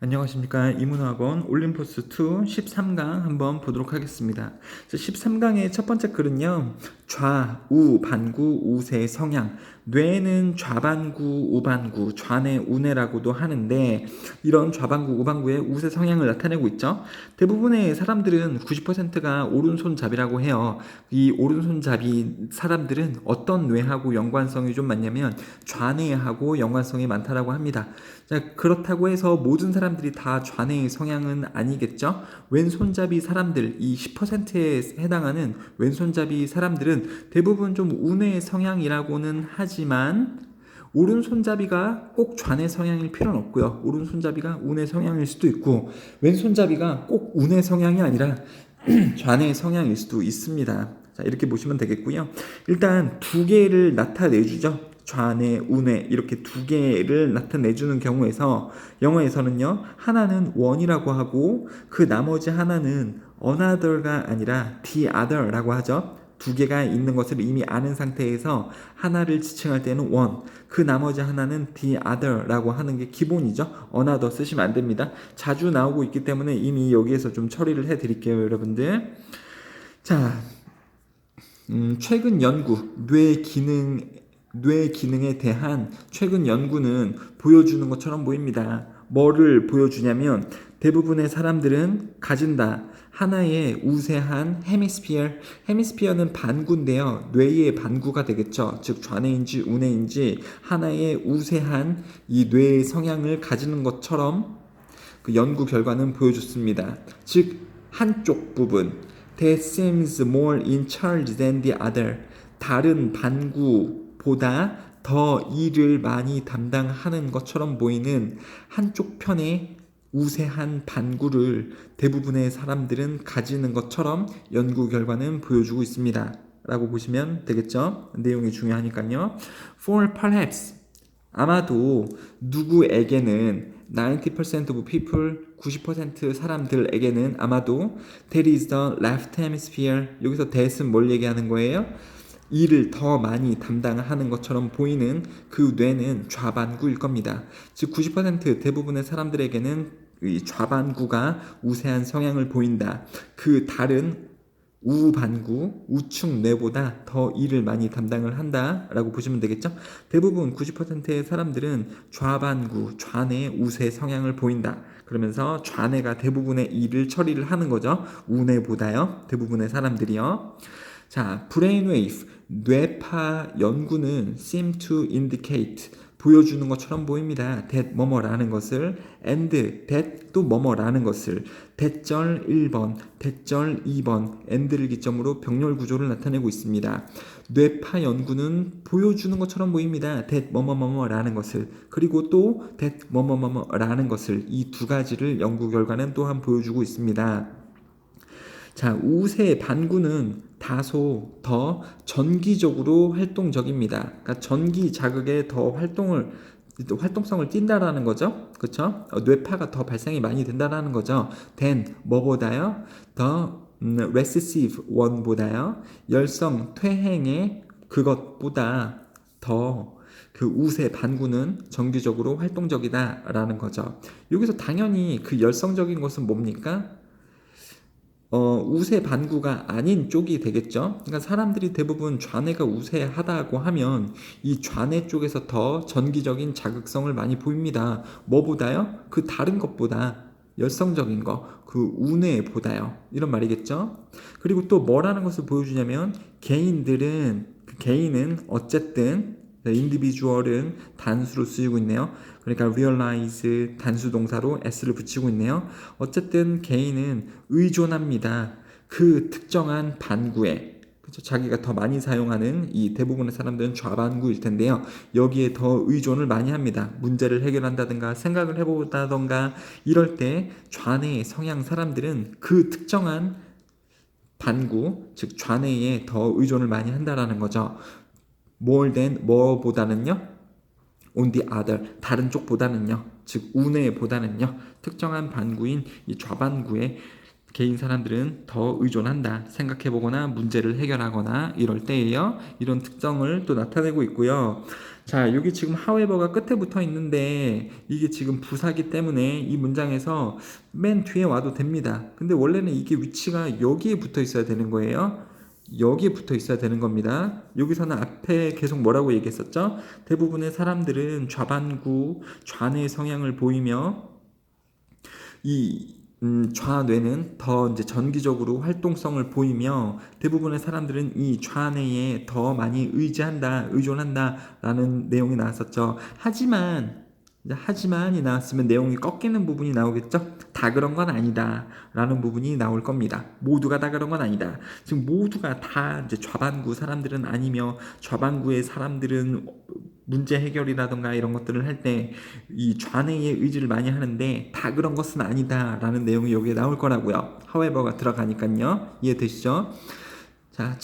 안녕하십니까. 이문학원 올림포스2 13강 한번 보도록 하겠습니다. 13강의 첫 번째 글은요. 좌, 우, 반구, 우세, 성향. 뇌는 좌반구, 우반구, 좌뇌, 우뇌라고도 하는데 이런 좌반구, 우반구의 우세 성향을 나타내고 있죠. 대부분의 사람들은 90%가 오른손잡이라고 해요. 이 오른손잡이 사람들은 어떤 뇌하고 연관성이 좀 많냐면 좌뇌하고 연관성이 많다라고 합니다. 자, 그렇다고 해서 모든 사람들이 다 좌뇌의 성향은 아니겠죠? 왼손잡이 사람들, 이 10%에 해당하는 왼손잡이 사람들은 대부분 좀 우뇌의 성향이라고는 하지만 오른손잡이가 꼭 좌뇌 성향일 필요는 없고요. 오른손잡이가 우뇌 성향일 수도 있고 왼손잡이가 꼭 우뇌 성향이 아니라 좌뇌 성향일 수도 있습니다. 자, 이렇게 보시면 되겠고요. 일단 두 개를 나타내주죠. 좌뇌, 우뇌 이렇게 두 개를 나타내주는 경우에서 영어에서는요. 하나는 one이라고 하고 그 나머지 하나는 another가 아니라 the other라고 하죠. 두 개가 있는 것을 이미 아는 상태에서 하나를 지칭할 때는 one, 그 나머지 하나는 the other라고 하는 게 기본이죠. another 쓰시면 안 됩니다. 자주 나오고 있기 때문에 이미 여기에서 좀 처리를 해드릴게요, 여러분들. 자, 최근 연구, 뇌 기능에 대한 최근 연구는 보여주는 것처럼 보입니다. 뭐를 보여주냐면 대부분의 사람들은 가진다. 하나의 우세한 헤미스피어는 반구인데요. 뇌의 반구가 되겠죠. 즉 좌뇌인지 우뇌인지 하나의 우세한 이 뇌의 성향을 가지는 것처럼 그 연구 결과는 보여줬습니다. 즉 한쪽 부분 that seems more in charge than the other, 다른 반구보다 더 일을 많이 담당하는 것처럼 보이는 한쪽 편의 우세한 반구를 대부분의 사람들은 가지는 것처럼 연구 결과는 보여주고 있습니다. 라고 보시면 되겠죠? 내용이 중요하니까요. For perhaps, 아마도 누구에게는 90% of people, 90% 사람들에게는 아마도 that is the left hemisphere, 여기서 that은 뭘 얘기하는 거예요? 일을 더 많이 담당하는 것처럼 보이는 그 뇌는 좌반구일 겁니다. 즉 90% 대부분의 사람들에게는 이 좌반구가 우세한 성향을 보인다. 그 다른 우반구, 우측 뇌보다 더 일을 많이 담당을 한다라고 보시면 되겠죠. 대부분 90%의 사람들은 좌반구, 좌뇌 우세 성향을 보인다. 그러면서 좌뇌가 대부분의 일을 처리를 하는 거죠. 우뇌보다요. 대부분의 사람들이요. 자, 브레인웨이브, 뇌파 연구는 seem to indicate, 보여주는 것처럼 보입니다. that 뭐뭐라는 것을, and that 또 뭐뭐라는 것을, that절 1번, that절 2번, and를 기점으로 병렬 구조를 나타내고 있습니다. 뇌파 연구는 보여주는 것처럼 보입니다. that 뭐뭐뭐뭐라는 것을, 그리고 또 that 뭐뭐뭐뭐라는 것을, 이 두 가지를 연구 결과는 또한 보여주고 있습니다. 자, 우세 반구는 다소 더 전기적으로 활동적입니다. 그러니까 전기 자극에 더 활동성을 띈다라는 거죠. 그렇죠? 뇌파가 더 발생이 많이 된다라는 거죠. than 뭐보다요? 더 recessive one보다요. 열성 퇴행의 그것보다 더 그 우세 반구는 정기적으로 활동적이다라는 거죠. 여기서 당연히 그 열성적인 것은 뭡니까? 우세 반구가 아닌 쪽이 되겠죠. 그러니까 사람들이 대부분 좌뇌가 우세하다고 하면 이 좌뇌 쪽에서 더 전기적인 자극성을 많이 보입니다. 뭐보다요? 그 다른 것보다 열성적인 거, 그 우뇌보다요. 이런 말이겠죠. 그리고 또 뭐라는 것을 보여주냐면 개인은 어쨌든 individual은 단수로 쓰이고 있네요. 그러니까 realize 단수 동사로 s를 붙이고 있네요. 어쨌든 개인은 의존합니다. 그 특정한 반구에, 그렇죠? 자기가 더 많이 사용하는 이 대부분의 사람들은 좌반구일 텐데요. 여기에 더 의존을 많이 합니다. 문제를 해결한다든가 생각을 해보다든가 이럴 때 좌뇌 성향 사람들은 그 특정한 반구, 즉 좌뇌에 더 의존을 많이 한다라는 거죠. more than 뭐보다는요? on the other, 다른 쪽보다는요. 즉 우뇌보다는요. 특정한 반구인 이 좌반구에 개인 사람들은 더 의존한다. 생각해보거나 문제를 해결하거나 이럴 때에요. 이런 특성을 또 나타내고 있고요. 자, 여기 지금 however가 끝에 붙어 있는데 이게 지금 부사기 때문에 이 문장에서 맨 뒤에 와도 됩니다. 근데 원래는 이게 위치가 여기에 붙어 있어야 되는 거예요. 여기에 붙어 있어야 되는 겁니다. 여기서는 앞에 계속 뭐라고 얘기했었죠? 대부분의 사람들은 좌반구, 좌뇌 성향을 보이며 이 좌뇌는 더 이제 전기적으로 활동성을 보이며 대부분의 사람들은 이 좌뇌에 더 많이 의존한다라는 내용이 나왔었죠. 하지만이 나왔으면 내용이 꺾이는 부분이 나오겠죠? 다 그런 건 아니다 라는 부분이 나올 겁니다. 모두가 다 그런 건 아니다. 지금 모두가 다 이제 좌반구 사람들은 아니며 좌반구의 사람들은 문제 해결이라던가 이런 것들을 할 때 이 좌뇌의 의지를 많이 하는데 다 그런 것은 아니다 라는 내용이 여기에 나올 거라고요. however가 들어가니까요. 이해되시죠? 자,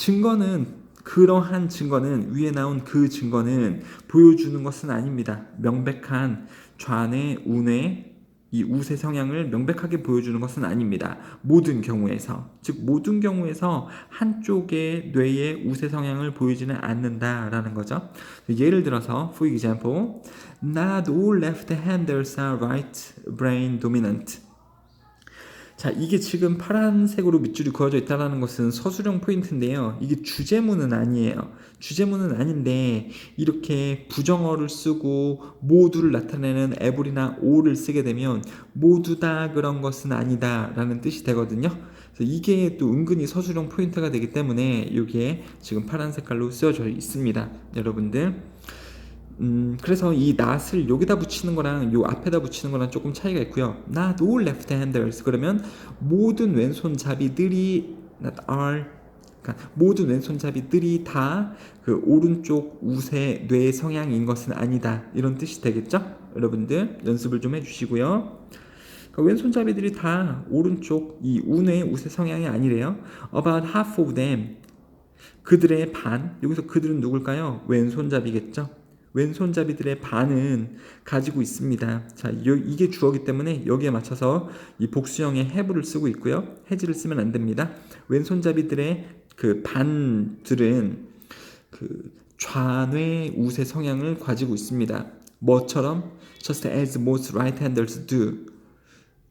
그러한 증거는 위에 나온 그 증거는 보여주는 것은 아닙니다. 명백한 좌뇌, 우뇌 이 우세 성향을 명백하게 보여주는 것은 아닙니다. 모든 경우에서 즉 모든 경우에서 한쪽의 뇌의 우세 성향을 보이지는 않는다라는 거죠. 예를 들어서 for example, not all left-handers are right brain dominant. 자, 이게 지금 파란색으로 밑줄이 그어져 있다는 것은 서술형 포인트인데요. 이게 주제문은 아니에요. 주제문은 아닌데 이렇게 부정어를 쓰고 모두를 나타내는 every나 all을 쓰게 되면 모두 다 그런 것은 아니다 라는 뜻이 되거든요. 그래서 이게 또 은근히 서술형 포인트가 되기 때문에 이게 지금 파란 색깔로 쓰여져 있습니다. 여러분들. 그래서 이 not을 여기다 붙이는 거랑 요 앞에다 붙이는 거랑 조금 차이가 있고요. not all left-handers 그러면 모든 왼손잡이들이 not all 그러니까 모든 왼손잡이들이 다 그 오른쪽 우세 뇌 성향인 것은 아니다 이런 뜻이 되겠죠? 여러분들 연습을 좀 해주시고요. 그러니까 왼손잡이들이 다 오른쪽 이 우뇌 우세 성향이 아니래요. About half of them 그들의 반 여기서 그들은 누굴까요? 왼손잡이겠죠? 왼손잡이들의 반은 가지고 있습니다. 자, 이게 주어기 때문에 여기에 맞춰서 이 복수형의 have를 쓰고 있고요. has를 쓰면 안 됩니다. 왼손잡이들의 그 반들은 그 좌뇌 우세 성향을 가지고 있습니다. 뭐처럼? Just as most right-handers do.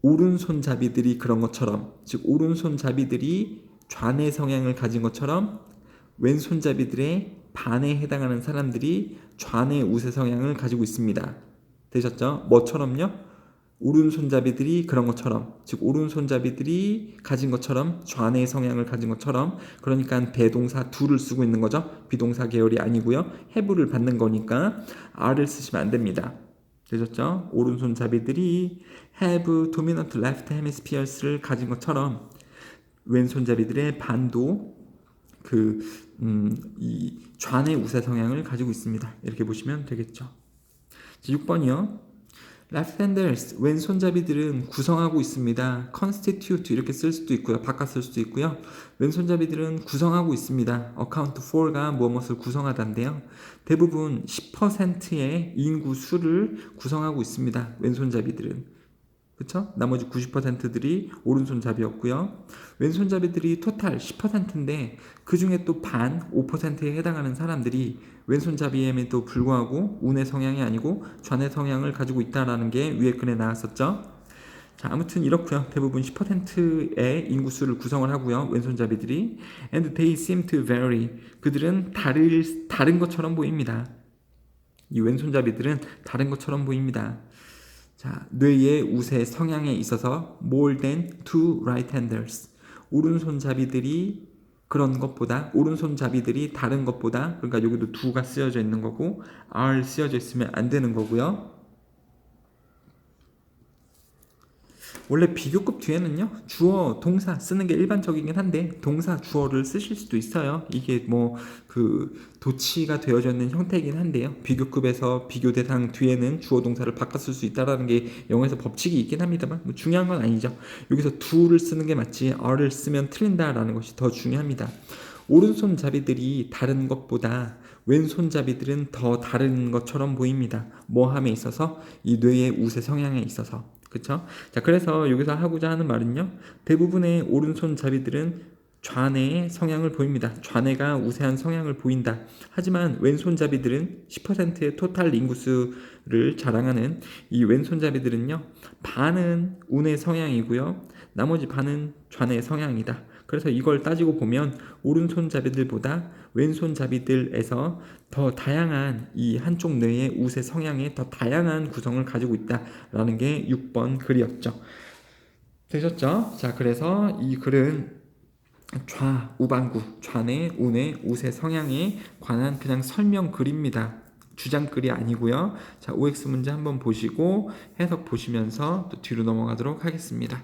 오른손잡이들이 그런 것처럼, 즉 오른손잡이들이 좌뇌 성향을 가진 것처럼 왼손잡이들의 반에 해당하는 사람들이 좌뇌 우세 성향을 가지고 있습니다. 되셨죠? 뭐처럼요? 오른손잡이들이 그런 것처럼, 즉 오른손잡이들이 가진 것처럼 좌뇌 성향을 가진 것처럼, 그러니까 대동사 do를 쓰고 있는 거죠. 비동사 계열이 아니고요. have를 받는 거니까 are를 쓰시면 안 됩니다. 되셨죠? 오른손잡이들이 have dominant left hemispheres를 가진 것처럼 왼손잡이들의 반도 이 좌뇌 우세 성향을 가지고 있습니다. 이렇게 보시면 되겠죠. 6번이요. left-handers, 왼손잡이들은 구성하고 있습니다. constitute 이렇게 쓸 수도 있고요. 바꿔 쓸 수도 있고요. 왼손잡이들은 구성하고 있습니다. account for가 무엇을 구성하다인데요. 대부분 10%의 인구 수를 구성하고 있습니다. 왼손잡이들은. 그쵸? 나머지 90%들이 오른손잡이였고요. 왼손잡이들이 토탈 10%인데 그 중에 또 반, 5%에 해당하는 사람들이 왼손잡이임에도 불구하고 우뇌 성향이 아니고 좌뇌 성향을 가지고 있다라는 게 위에 글에 나왔었죠. 자, 아무튼 이렇고요. 대부분 10%의 인구수를 구성을 하고요. 왼손잡이들이 and they seem to vary. 그들은 다른 것처럼 보입니다. 이 왼손잡이들은 다른 것처럼 보입니다. 자, 뇌의 우세 성향에 있어서 more than two right-handers. 오른손잡이들이 다른 것보다 그러니까 여기도 do가 쓰여져 있는 거고 are 쓰여져 있으면 안 되는 거고요. 원래 비교급 뒤에는요 주어 동사 쓰는 게 일반적이긴 한데 동사 주어를 쓰실 수도 있어요. 이게 뭐 그 도치가 되어져 있는 형태이긴 한데요. 비교급에서 비교 대상 뒤에는 주어 동사를 바꿔 쓸 수 있다라는 게 영어에서 법칙이 있긴 합니다만 뭐 중요한 건 아니죠. 여기서 do를 쓰는 게 맞지 are를 쓰면 틀린다라는 것이 더 중요합니다. 오른손잡이들이 다른 것보다 왼손잡이들은 더 다른 것처럼 보입니다. 뭐함에 있어서 이 뇌의 우세 성향에 있어서. 그쵸? 자, 그래서 여기서 하고자 하는 말은요. 대부분의 오른손잡이들은 좌뇌의 성향을 보입니다. 좌뇌가 우세한 성향을 보인다. 하지만 왼손잡이들은 10%의 토탈 인구수를 자랑하는 이 왼손잡이들은요, 반은 우뇌 성향이고요, 나머지 반은 좌뇌 성향이다. 그래서 이걸 따지고 보면 오른손잡이들보다 왼손잡이들에서 더 다양한 이 한쪽 뇌의 우세 성향의 더 다양한 구성을 가지고 있다라는 게 6번 글이었죠. 되셨죠? 자, 그래서 이 글은 좌우반구, 좌뇌, 우뇌, 우세 성향에 관한 그냥 설명 글입니다. 주장글이 아니고요. 자, OX 문제 한번 보시고 해석 보시면서 또 뒤로 넘어가도록 하겠습니다.